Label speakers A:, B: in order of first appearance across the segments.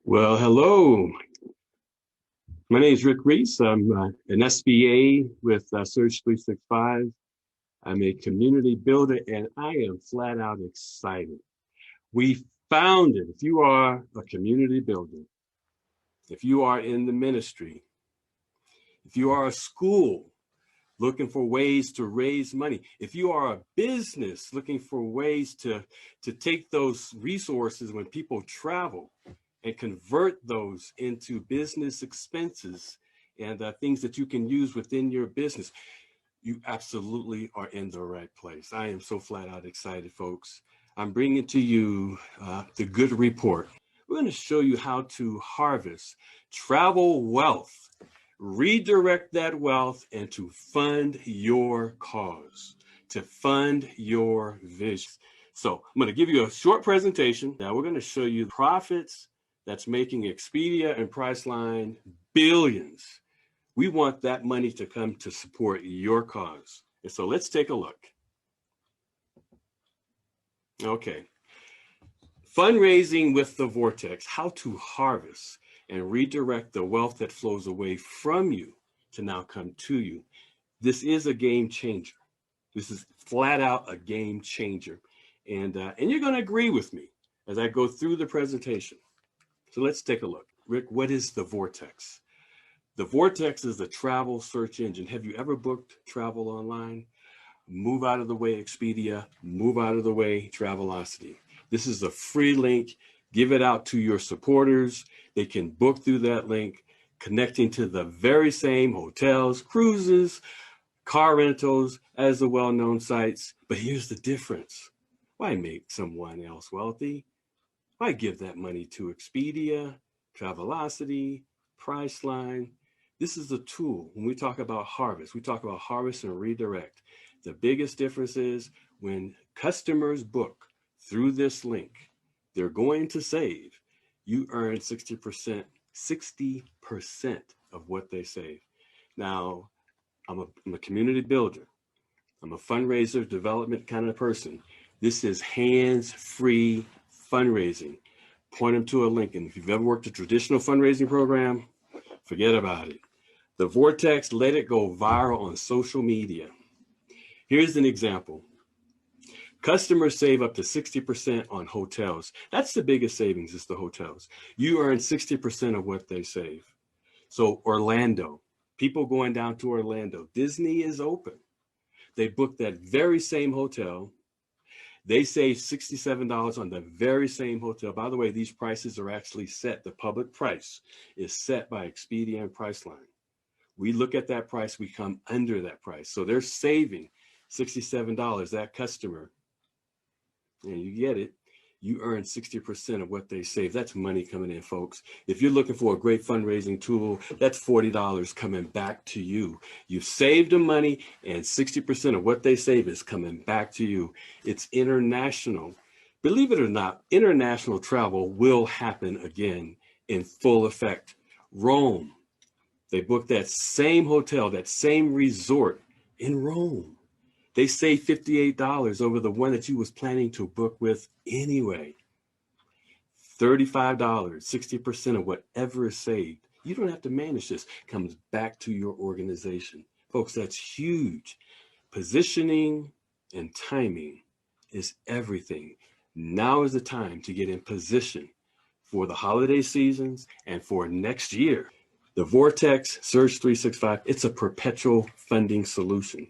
A: Well, hello. My name is Rick Reese. I'm an SBA with Surge365. I'm a community builder, and I am flat out excited. We found it. If you are a community builder, if you are in the ministry, if you are a school looking for ways to raise money, if you are a business looking for ways to take those resources when people travel and convert those into business expenses and things that you can use within your business, you absolutely are in the right place. I am so flat out excited, folks. I'm bringing to you the good report. We're going to show you how to harvest travel wealth, redirect that wealth, and to fund your cause, to fund your vision. So I'm going to give you a short presentation. Now we're going to show you profits that's making Expedia and Priceline billions. We want that money to come to support your cause. And so let's take a look. Okay. Fundraising with the Vortex, how to harvest and redirect the wealth that flows away from you to now come to you. This is a game changer. This is flat out a game changer. And you're going to agree with me as I go through the presentation. So let's take a look. Rick, what is the Vortex? The Vortex is a travel search engine. Have you ever booked travel online? Move out of the way, Expedia. Move out of the way, Travelocity. This is a free link. Give it out to your supporters. They can book through that link, connecting to the very same hotels, cruises, car rentals as the well-known sites. But here's the difference. Why make someone else wealthy? Why give that money to Expedia, Travelocity, Priceline? This is a tool. When we talk about harvest, we talk about harvest and redirect. The biggest difference is when customers book through this link, they're going to save. You earn 60% of what they save. Now, I'm a community builder. I'm a fundraiser development kind of person. This is hands-free fundraising. Point them to a link. And if you've ever worked a traditional fundraising program, forget about it. The Vortex, let it go viral on social media. Here's an example. Customers save up to 60% on hotels. That's the biggest savings, is the hotels. You earn 60% of what they save. So Orlando, people going down to Orlando, Disney is open. They book that very same hotel. They save $67 on the very same hotel. By the way, these prices are actually set. The public price is set by Expedia and Priceline. We look at that price, we come under that price. So they're saving $67, that customer, and you get it, you earn 60% of what they save. That's money coming in, folks. If you're looking for a great fundraising tool, that's $40 coming back to you. You've saved them money, and 60% of what they save is coming back to you. It's international. Believe it or not, international travel will happen again in full effect. Rome, they booked that same hotel, that same resort in Rome. They save $58 over the one that you was planning to book with anyway. $35, 60% of whatever is saved. You don't have to manage this. Comes back to your organization. Folks, that's huge. Positioning and timing is everything. Now is the time to get in position for the holiday seasons and for next year. The Vortex Surge365, it's a perpetual funding solution.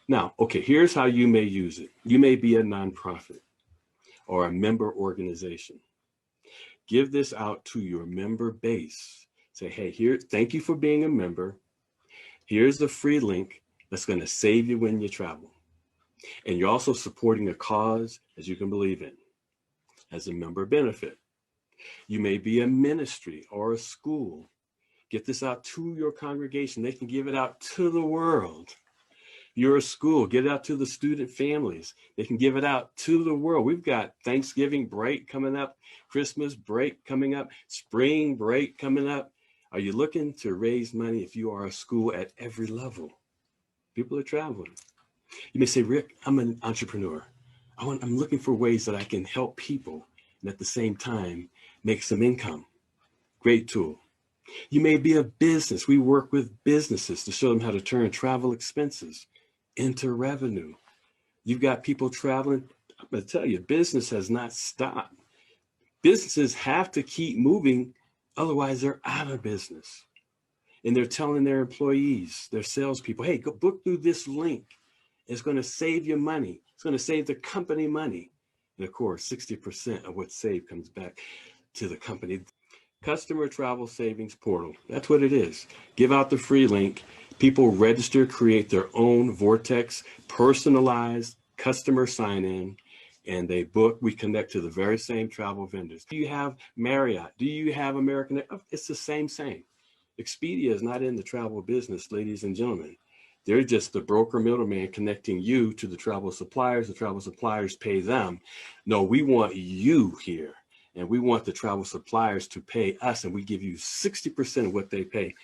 A: Now, okay, here's how you may use it. You may be a nonprofit or a member organization. Give this out to your member base. Say, hey, here, thank you for being a member. Here's the free link that's going to save you when you travel. And you're also supporting a cause that you can believe in as a member benefit. You may be a ministry or a school. Get this out to your congregation. They can give it out to the world. You're a school, get it out to the student families. They can give it out to the world. We've got Thanksgiving break coming up, Christmas break coming up, spring break coming up. Are you looking to raise money if you are a school at every level? People are traveling. You may say, Rick, I'm an entrepreneur. I'm looking for ways that I can help people and at the same time make some income. Great tool. You may be a business. We work with businesses to show them how to turn travel expenses into revenue. You've got people traveling. I'm going to tell you, business has not stopped. Businesses have to keep moving, otherwise they're out of business. And they're telling their employees, their salespeople, hey, go book through this link. It's going to save you money. It's going to save the company money. And of course, 60% of what's saved comes back to the company. Customer Travel Savings Portal. That's what it is. Give out the free link. People register, create their own Vortex, personalized customer sign-in, and they book. We connect to the very same travel vendors. Do you have Marriott? Do you have American? It's the same. Expedia is not in the travel business, ladies and gentlemen. They're just the broker middleman connecting you to the travel suppliers. The travel suppliers pay them. No, we want you here. And we want the travel suppliers to pay us, and we give you 60% of what they pay.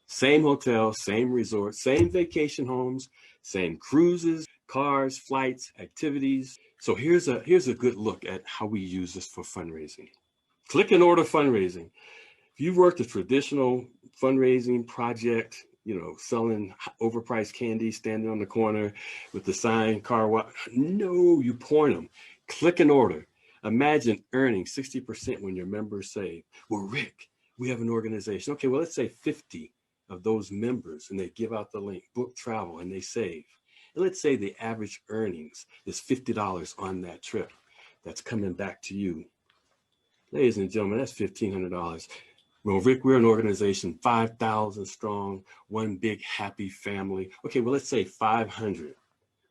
A: Same hotel, same resort, same vacation homes, same cruises, cars, flights, activities. So here's a good look at how we use this for fundraising. Click and order fundraising. If you've worked a traditional fundraising project, selling overpriced candy, standing on the corner with the sign, no, you point them. Click and order. Imagine earning 60% when your members save. Well, Rick, we have an organization. Okay, well, let's say 50 of those members, and they give out the link, book travel, and they save. And let's say the average earnings is $50 on that trip. That's coming back to you. Ladies and gentlemen, that's $1,500. Well, Rick, we're an organization, 5,000 strong, one big happy family. Okay, well, let's say 500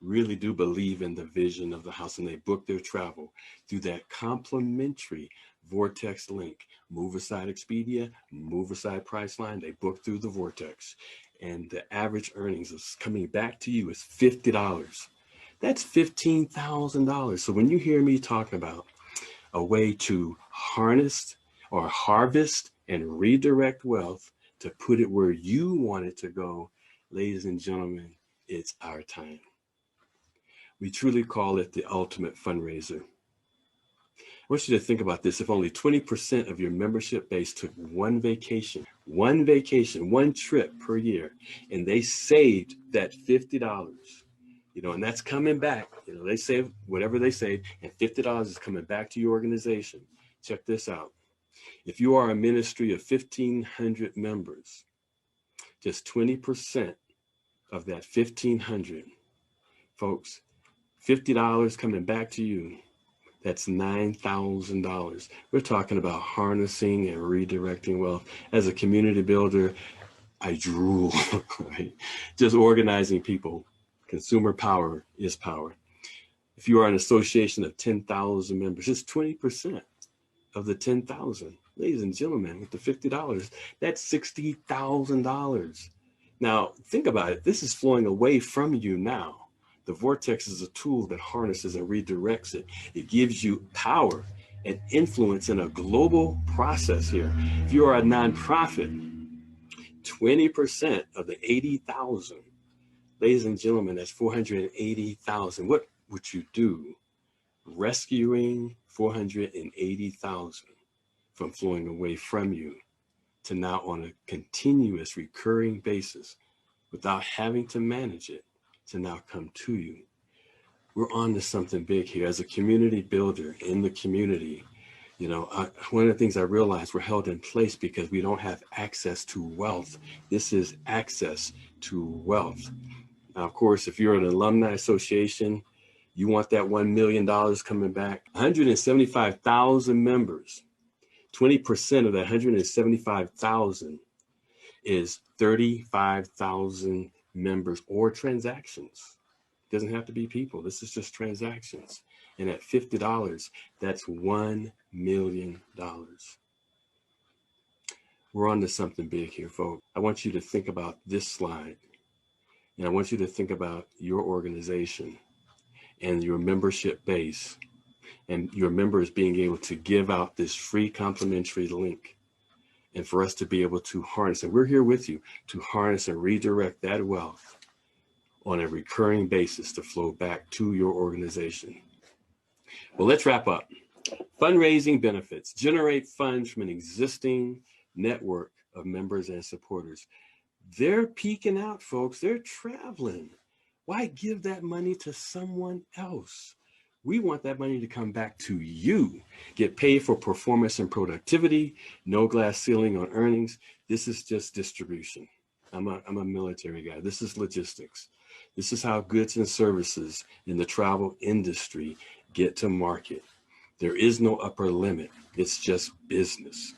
A: really do believe in the vision of the house, and they book their travel through that complimentary Vortex link. Move aside Expedia, move aside Priceline, they book through the Vortex. And the average earnings is coming back to you is $50. That's $15,000. So when you hear me talking about a way to harness or harvest and redirect wealth to put it where you want it to go, ladies and gentlemen, it's our time. We truly call it the ultimate fundraiser. I want you to think about this. If only 20% of your membership base took one vacation, one trip per year, and they saved that $50, and that's coming back. They save whatever they save, and $50 is coming back to your organization. Check this out. If you are a ministry of 1,500 members, just 20% of that 1,500, folks, $50 coming back to you, that's $9,000. We're talking about harnessing and redirecting wealth. As a community builder, I drool, right? Just organizing people. Consumer power is power. If you are an association of 10,000 members, just 20% of the 10,000. Ladies and gentlemen, with the $50, that's $60,000. Now, think about it. This is flowing away from you now. The Vortex is a tool that harnesses and redirects it. It gives you power and influence in a global process here. If you are a nonprofit, 20% of the 80,000, ladies and gentlemen, that's 480,000. What would you do? Rescuing 480,000 from flowing away from you to now on a continuous recurring basis without having to manage it to now come to you. We're on to something big here. As a community builder in the community, one of the things I realized, we're held in place because we don't have access to wealth. This is access to wealth. Now, of course, if you're an alumni association, you want that $1 million coming back. 175,000 members. 20% of that 175,000 is 35,000 members or transactions. It doesn't have to be people. This is just transactions. And at $50, that's $1 million. We're on to something big here, folks. I want you to think about this slide. And I want you to think about your organization and your membership base and your members being able to give out this free complimentary link, and for us to be able to harness, and we're here with you to harness and redirect that wealth on a recurring basis to flow back to your organization. Well, let's wrap up. Fundraising benefits. Generate funds from an existing network of members and supporters. They're peeking out, folks. They're traveling. Why give that money to someone else? We want that money to come back to you. Get paid for performance and productivity. No glass ceiling on earnings. This is just distribution. I'm a military guy. This is logistics. This is how goods and services in the travel industry get to market. There is no upper limit. It's just business.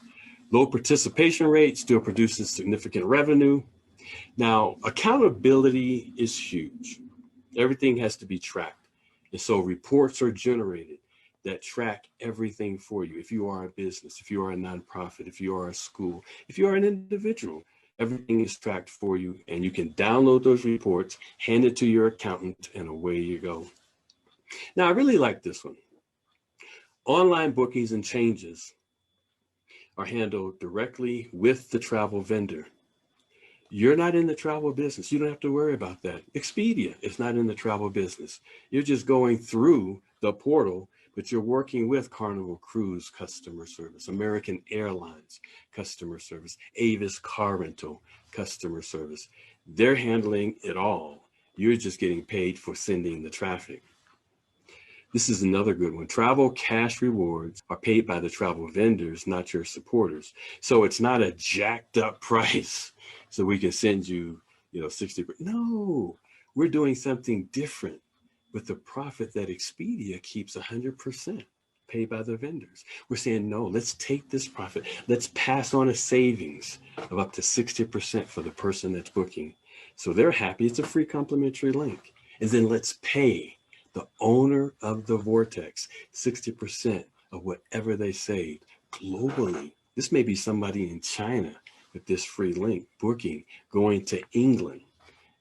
A: Low participation rate still produces significant revenue. Now, accountability is huge. Everything has to be tracked. And so reports are generated that track everything for you. If you are a business, if you are a nonprofit, if you are a school, if you are an individual, everything is tracked for you, and you can download those reports, hand it to your accountant, and away you go. Now, I really like this one. Online bookings and changes are handled directly with the travel vendor. You're not in the travel business. You don't have to worry about that. Expedia is not in the travel business. You're just going through the portal, but you're working with Carnival Cruise customer service, American Airlines customer service, Avis Car Rental customer service. They're handling it all. You're just getting paid for sending the traffic. This is another good one. Travel cash rewards are paid by the travel vendors, not your supporters. So it's not a jacked up price so we can send you, 60. No, we're doing something different with the profit that Expedia keeps 100% paid by the vendors. We're saying, no, let's take this profit. Let's pass on a savings of up to 60% for the person that's booking. So they're happy. It's a free complimentary link. And then let's pay the owner of the Vortex 60% of whatever they saved globally. This may be somebody in China with this free link booking, going to England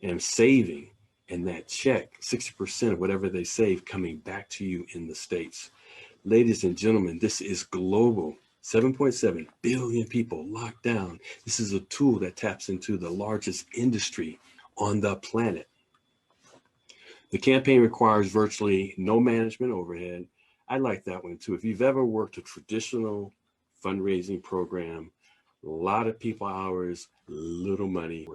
A: and saving, and that check, 60% of whatever they save coming back to you in the States. Ladies and gentlemen, this is global. 7.7 billion people locked down. This is a tool that taps into the largest industry on the planet. The campaign requires virtually no management overhead. I like that one too. If you've ever worked a traditional fundraising program, a lot of people hours, little money,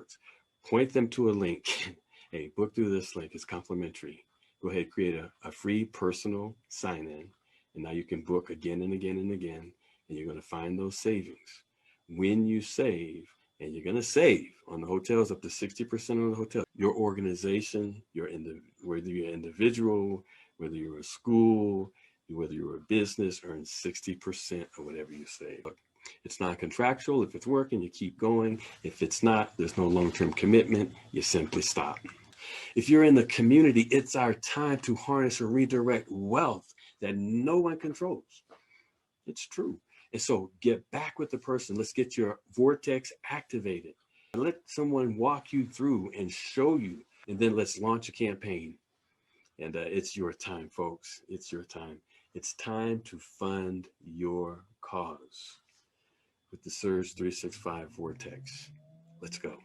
A: point them to a link. Hey, book through this link. It's complimentary. Go ahead, create a free personal sign-in. And now you can book again and again and again. And you're going to find those savings. When you save, and you're going to save on the hotels up to 60% on the hotel. Your organization, whether you're an individual, whether you're a school, whether you're a business, earns 60% of whatever you save. It's non-contractual. If it's working, you keep going. If it's not, there's no long-term commitment. You simply stop. If you're in the community, it's our time to harness and redirect wealth that no one controls. It's true. And so get back with the person. Let's get your Vortex activated. Let someone walk you through and show you, and then let's launch a campaign. And it's your time, folks. It's your time. It's time to fund your cause with the Surge365 Vortex. Let's go.